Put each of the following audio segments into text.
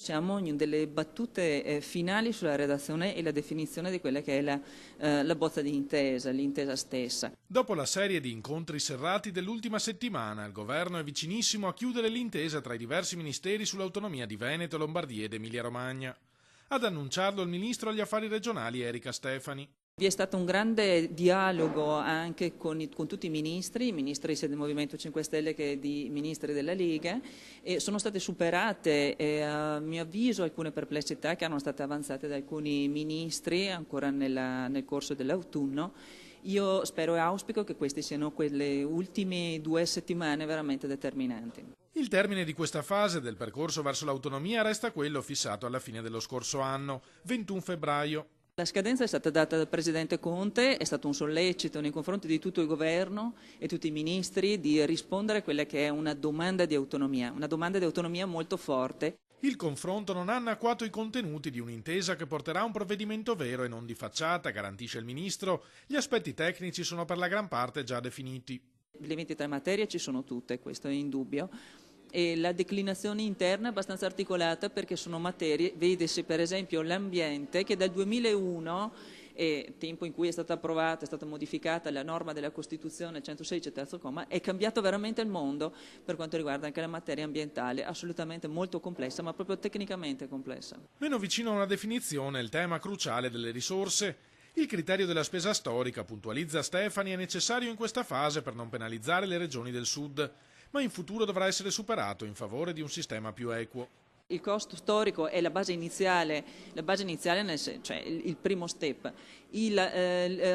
Siamo in delle battute finali sulla redazione e la definizione di quella che è la bozza di intesa, l'intesa stessa. Dopo la serie di incontri serrati dell'ultima settimana, il governo è vicinissimo a chiudere l'intesa tra i diversi ministeri sull'autonomia di Veneto, Lombardia ed Emilia-Romagna. Ad annunciarlo il ministro agli affari regionali Erika Stefani. Vi è stato un grande dialogo anche con tutti i ministri sia del Movimento 5 Stelle che di ministri della Lega, e sono state superate, a mio avviso, alcune perplessità che erano state avanzate da alcuni ministri ancora nel corso dell'autunno. Io spero e auspico che queste siano quelle ultime 2 settimane veramente determinanti. Il termine di questa fase del percorso verso l'autonomia resta quello fissato alla fine dello scorso anno, 21 febbraio. La scadenza è stata data dal Presidente Conte, è stato un sollecito nei confronti di tutto il Governo e tutti i ministri di rispondere a quella che è una domanda di autonomia molto forte. Il confronto non ha annacquato i contenuti di un'intesa che porterà a un provvedimento vero e non di facciata, garantisce il Ministro. Gli aspetti tecnici sono per la gran parte già definiti. Le 23 materie ci sono tutte, questo è indubbio. E la declinazione interna è abbastanza articolata perché sono materie, vedesi per esempio l'ambiente, che dal 2001, tempo in cui è stata approvata, è stata modificata la norma della Costituzione 116 terzo comma, è cambiato veramente il mondo per quanto riguarda anche la materia ambientale, assolutamente molto complessa, ma proprio tecnicamente complessa. Meno vicino a una definizione è il tema cruciale delle risorse. Il criterio della spesa storica, puntualizza Stefani, è necessario in questa fase per non penalizzare le regioni del sud, ma in futuro dovrà essere superato in favore di un sistema più equo. Il costo storico è la base iniziale cioè il primo step. Il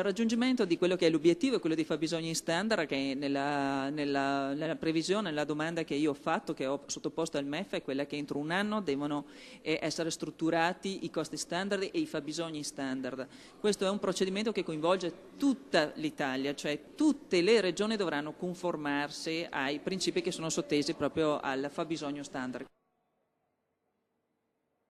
raggiungimento di quello che è l'obiettivo è quello dei fabbisogni standard, che nella previsione, nella domanda che io ho fatto, che ho sottoposto al MEF, è quella che entro un anno devono essere strutturati i costi standard e i fabbisogni standard. Questo è un procedimento che coinvolge tutta l'Italia, cioè tutte le regioni dovranno conformarsi ai principi che sono sottesi proprio al fabbisogno standard.